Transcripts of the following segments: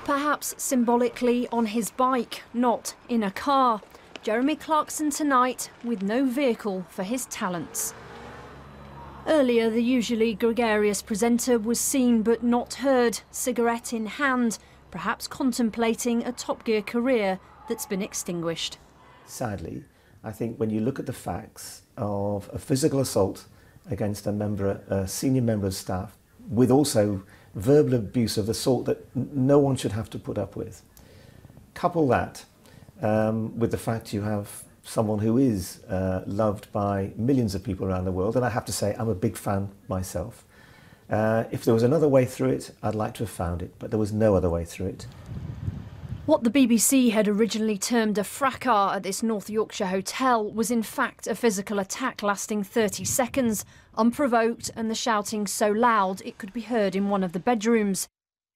Perhaps symbolically on his bike, not in a car. Jeremy Clarkson tonight with no vehicle for his talents. Earlier, the usually gregarious presenter was seen but not heard, cigarette in hand, perhaps contemplating a Top Gear career that's been extinguished. Sadly, I think when you look at the facts of a physical assault against a senior member of staff, with also verbal abuse of the sort that no one should have to put up with, couple that with the fact you have someone who is loved by millions of people around the world, and I have to say I'm a big fan myself. If there was another way through it, I'd like to have found it, but there was no other way through it. What the BBC had originally termed a fracas at this North Yorkshire hotel was in fact a physical attack lasting 30 seconds, unprovoked, and the shouting so loud it could be heard in one of the bedrooms.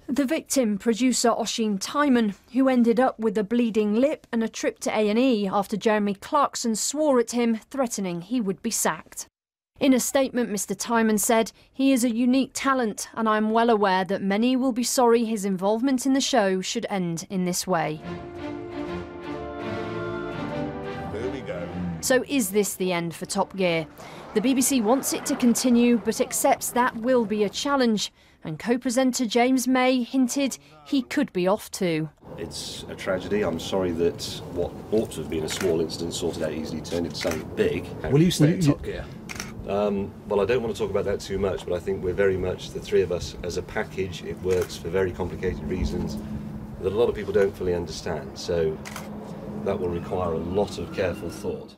The victim, producer Oisin Timon, who ended up with a bleeding lip and a trip to A&E after Jeremy Clarkson swore at him, threatening he would be sacked. In a statement, Mr Timon said, "He is a unique talent and I am well aware that many will be sorry his involvement in the show should end in this way." There we go. So is this the end for Top Gear? The BBC wants it to continue but accepts that will be a challenge, and co-presenter James May hinted he could be off too. It's a tragedy. I'm sorry that what ought to have been a small incident sorted out easily turned into something big. Will you stay at Top Gear? Well, I don't want to talk about that too much, but I think we're very much, the three of us, as a package. It works for very complicated reasons that a lot of people don't fully understand, so that will require a lot of careful thought.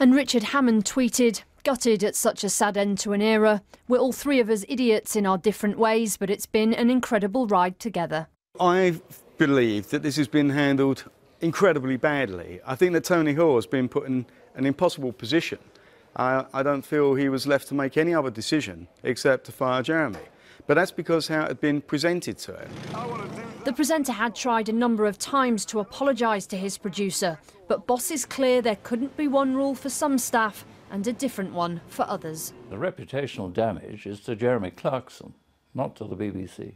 And Richard Hammond tweeted, "Gutted at such a sad end to an era. We're all three of us idiots in our different ways, but it's been an incredible ride together." I believe that this has been handled incredibly badly. I think that Tony Hoare has been put in an impossible position. I don't feel he was left to make any other decision except to fire Jeremy. But that's because how it had been presented to him. The presenter had tried a number of times to apologise to his producer, but Boss is clear there couldn't be one rule for some staff and a different one for others. The reputational damage is to Jeremy Clarkson, not to the BBC.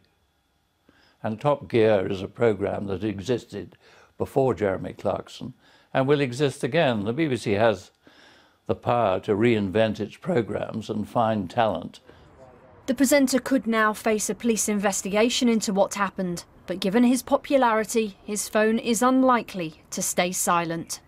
And Top Gear is a programme that existed before Jeremy Clarkson and will exist again. The BBC has the power to reinvent its programmes and find talent. The presenter could now face a police investigation into what happened, but given his popularity, his phone is unlikely to stay silent.